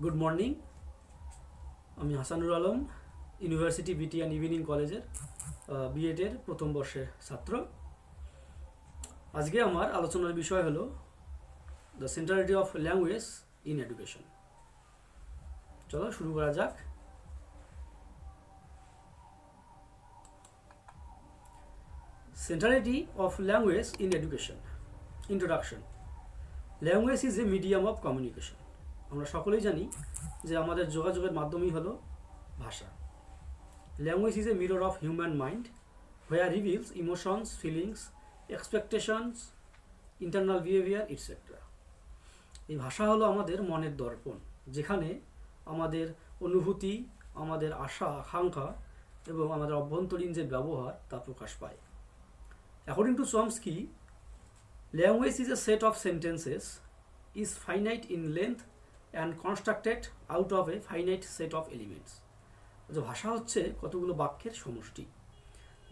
Good morning. আমি Hasanur Alam, university বিটি and evening কলেজের বিএডের প্রথম বর্ষের ছাত্র। আজকে আমার আলোচনার বিষয় হলো the centrality of language in education. চলো শুরু করা যাক। Centrality of language in education. Introduction. Language is a medium of communication. আমরা সকলেই জানি যে আমাদের যোগাযোগের মাধ্যমই হলো ভাষা। Language is a mirror of human mind where reveals emotions, feelings, expectations, internal behaviour etcetera. এই ভাষা হলো আমাদের মনের দর্পণ, যেখানে আমাদের অনুভূতি, আমাদের আশা আকাঙ্ক্ষা এবং আমাদের অভ্যন্তরীণ যে ব্যবহার তা প্রকাশ পায়। According to Chomsky, language is A set of sentences is finite in length and constructed out of a finite set of elements. যে ভাষা হচ্ছে কতগুলো বাক্যের সমষ্টি,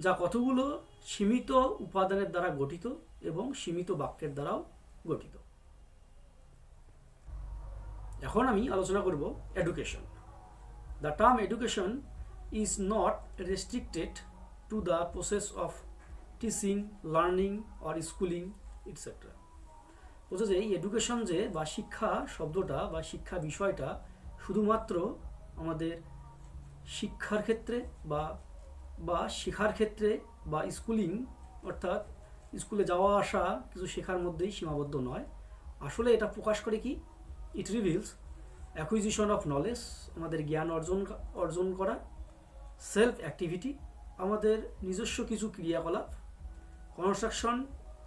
যা কতগুলো সীমিত উপাদানের দ্বারা গঠিত এবং সীমিত বাক্যের দ্বারাও গঠিত। এখন আমি আলোচনা করব education. The term education is not restricted to the process of teaching, learning or schooling et cetera. বলছে যে এই এডুকেশন যে বা শিক্ষা শব্দটা বা শিক্ষা বিষয়টা শুধুমাত্র আমাদের শিক্ষার ক্ষেত্রে বা শেখার ক্ষেত্রে বা স্কুলিং অর্থাৎ স্কুলে যাওয়া আসা কিছু শেখার মধ্যেই সীমাবদ্ধ নয়। আসলে এটা প্রকাশ করে কি, ইট রিভিলস অ্যাকুইজিশন অফ নলেজ, আমাদের জ্ঞান অর্জন করা, সেলফ অ্যাক্টিভিটি, আমাদের নিজস্ব কিছু ক্রিয়াকলাপ, construction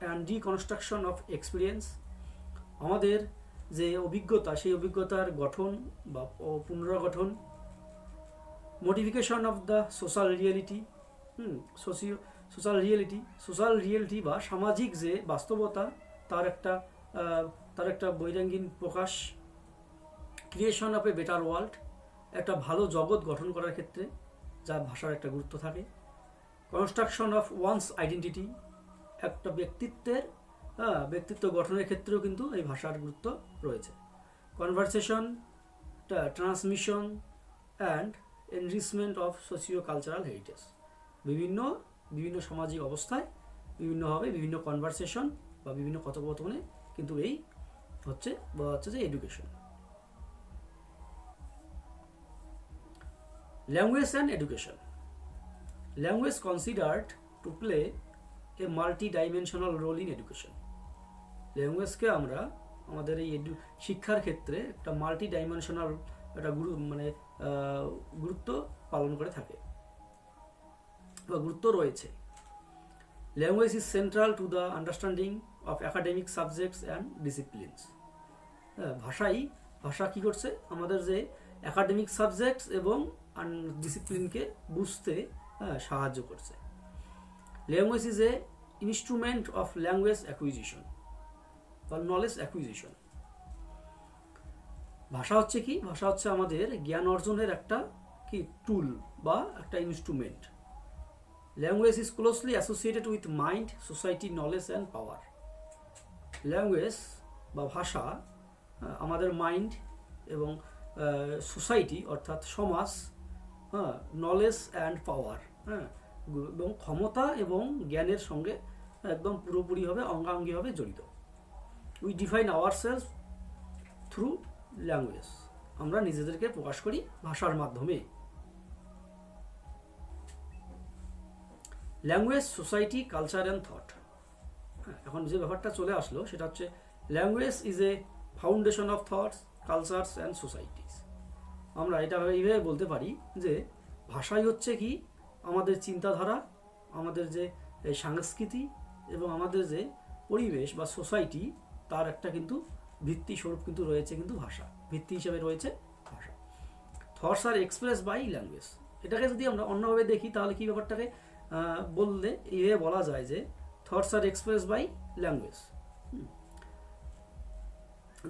and reconstruction of experience, আমাদের যে অভিজ্ঞতা সেই অভিজ্ঞতার গঠন বা পুনর্গঠন, modification of the social reality, social reality বা সামাজিক যে বাস্তবতা তার একটা বৈরাঙ্গীন প্রকাশ, creation of a better world, একটা ভালো জগৎ গঠন করার ক্ষেত্রে যা ভাষার একটা গুরুত্ব থাকে, কনস্ট্রাকশন অফ ওয়ান্স আইডেন্টিটি, একটা ব্যক্তিত্ব গঠনের ক্ষেত্রেও কিন্তু এই ভাষার গুরুত্ব রয়েছে, conversation, transmission and enrichment of socio cultural heritage. বিভিন্ন সামাজিক অবস্থায় বিভিন্নভাবে বিভিন্ন কনভারসেশন বা বিভিন্ন কথোপকথনে কিন্তু এই বলা হচ্ছে যে education. Language and education. Language considered to play a multi dimensional role in education. ল্যাঙ্গুয়েজকে আমরা আমাদের এই শিক্ষার ক্ষেত্রে একটা মাল্টি ডাইমেনশনাল একটা গুরুত্ব পালন করে থাকে বা গুরুত্ব রয়েছে। Language is central to the understanding of academic subjects and disciplines. ভাষা কি করছে, আমাদের যে একাডেমিক সাবজেক্টস এবং ডিসিপ্লিনকে বুঝতে সাহায্য করছে। Language is A instrument of language acquisition বা নলেজ অ্যাকুইজিশন। ভাষা হচ্ছে কি, ভাষা হচ্ছে আমাদের জ্ঞান অর্জনের একটা টুল বা একটা instrument. Language is closely associated with mind, society, knowledge and power. Language বা ভাষা আমাদের মাইন্ড এবং সোসাইটি অর্থাৎ সমাজ, নলেজ অ্যান্ড পাওয়ার, এবং ক্ষমতা এবং জ্ঞানের সঙ্গে একদম পুরোপুরিভাবে অঙ্গাঙ্গিভাবে জড়িত। We define ourself through language. আমরা নিজেদেরকে প্রকাশ করি ভাষার মাধ্যমে। Language, society, culture and thought. এখন যে ব্যাপারটা চলে আসলো সেটা হচ্ছে language is A foundation of thoughts, cultures and societies. আমরা এটা এইভাবে বলতে পারি যে ভাষাই হচ্ছে কি আমাদের চিন্তাধারা, আমাদের যে সংস্কৃতি এবং আমাদের যে পরিবেশ বা সোসাইটি তার একটা কিন্তু ভিত্তি স্বরূপ কিন্তু রয়েছে, কিন্তু ভাষা ভিত্তি হিসেবে রয়েছে ভাষা। Thoughts are express by language. এটাকে যদি আমরা অন্যভাবে দেখি তাহলে কি ব্যাপারটাকে বললে এইভাবে বলা যায় যে thoughts are express by language,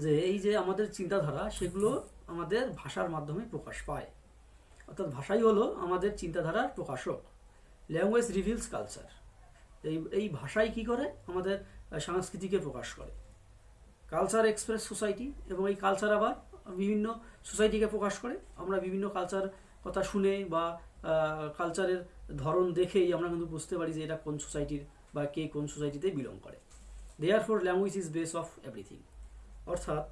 যে এই যে আমাদের চিন্তাধারা সেগুলো আমাদের ভাষার মাধ্যমে প্রকাশ পায়, অর্থাৎ ভাষাই হলো আমাদের চিন্তাধারার প্রকাশক। Language reveals culture. এই ভাষাই কি করে, আমাদের সংস্কৃতিকে প্রকাশ করে। কালচার এক্সপ্রেস সোসাইটি, এবং এই কালচার আবার বিভিন্ন সোসাইটিকে প্রকাশ করে। আমরা বিভিন্ন কালচার কথা শুনে বা কালচারের ধরন দেখেই আমরা কিন্তু বুঝতে পারি যে এটা কোন সোসাইটির বা কে কোন সোসাইটিতে বিলং করে। Therefore language is base of everything, অর্থাৎ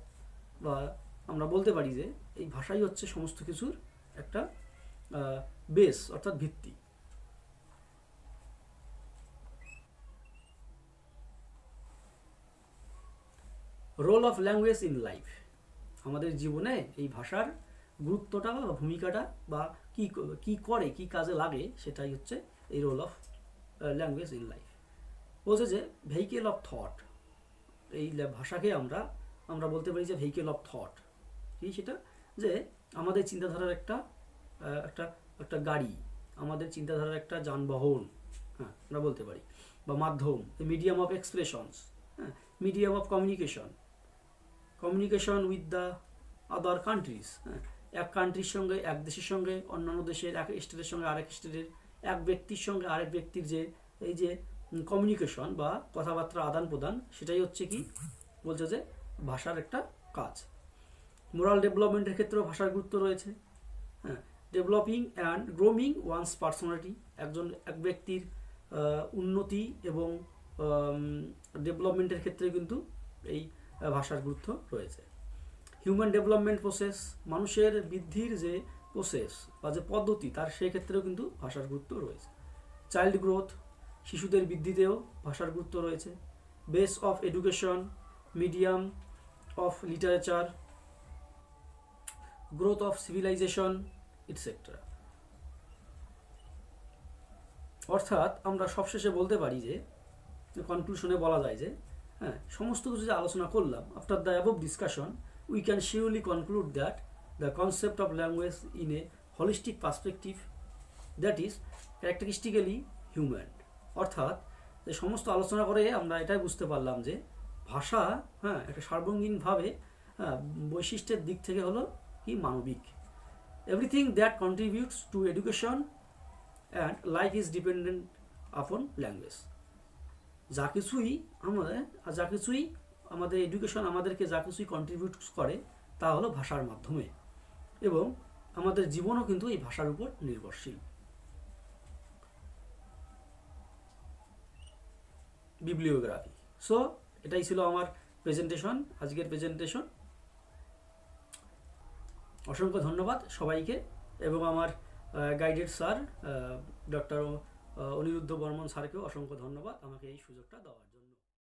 বা আমরা বলতে পারি যে এই ভাষাই হচ্ছে সমস্ত কিছুর একটা বেস অর্থাৎ ভিত্তি। Role of language in life, আমাদের জীবনে এই ভাষার গুরুত্বটা বা ভূমিকাটা বা কি কি করে, কি কাজে লাগে, সেটাই হচ্ছে এই role of language in life. বলছে যে ভেহিকেল অফ থট, এই ভাষাকে আমরা বলতে পারি যে ভেহিকেল অফ থট কি, সেটা যে আমাদের চিন্তাধারার একটা একটা একটা গাড়ি, আমাদের চিন্তাধারার একটা যানবাহন, হ্যাঁ আমরা বলতে পারি, বা মাধ্যম, মিডিয়াম অফ এক্সপ্রেশনস, হ্যাঁ medium of communication with the other countries, হ্যাঁ এক কান্ট্রির সঙ্গে, এক দেশের সঙ্গে অন্যান্য দেশের, এক স্টেটের সঙ্গে আরেক স্টেটের, এক ব্যক্তির সঙ্গে আরেক ব্যক্তির যে এই যে কমিউনিকেশন বা কথাবার্তা আদান প্রদান, সেটাই হচ্ছে কি বলছে যে ভাষার একটা কাজ। মোরাল ডেভেলপমেন্টের ক্ষেত্রেও ভাষার গুরুত্ব রয়েছে। হ্যাঁ, developing and grooming one's personality, এক ব্যক্তির উন্নতি এবং ডেভেলপমেন্টের ক্ষেত্রে কিন্তু এই ভাষার গুরুত্ব রয়েছে। হিউম্যান ডেভেলপমেন্ট প্রসেস, মানুষের বৃদ্ধির যে প্রসেস বা যে পদ্ধতি, তার সেক্ষেত্রেও কিন্তু ভাষার গুরুত্ব রয়েছে। চাইল্ড গ্রোথ, শিশুদের বৃদ্ধিতেও ভাষার গুরুত্ব রয়েছে। Base of education, medium of literature, growth of civilization etcetera. অর্থাৎ আমরা সবশেষে বলতে পারি যে, কনক্লুশনে বলা যায় যে, হ্যাঁ সমস্ত কিছু যে আলোচনা করলাম, after the above discussion we can surely conclude that the concept of language in a holistic perspective, that is characteristically human, অর্থাৎ যে সমস্ত আলোচনা করে আমরা এটাই বুঝতে পারলাম যে ভাষা, হ্যাঁ একটা সার্বঙ্গীনভাবে বৈশিষ্ট্যের দিক থেকে হলো কি মানবিক। Everything that contributes two education and life is dependent আপন ল্যাঙ্গুয়েজ, যা কিছুই আমাদের এডুকেশন আমাদেরকে যা কিছুই কন্ট্রিবিউট করে তা হলো ভাষার মাধ্যমে, এবং আমাদের জীবনও কিন্তু এই ভাষার উপর নির্ভরশীল। বিবলিওগ্রাফি। সো এটাই ছিল আমার প্রেজেন্টেশন, আজকের প্রেজেন্টেশন। অসংখ্য ধন্যবাদ সবাইকে, এবং আমার guided sir doctor Aniruddha Barman স্যারকেও অসংখ্য ধন্যবাদ আমাকে এই সুযোগটা দেওয়ার জন্য।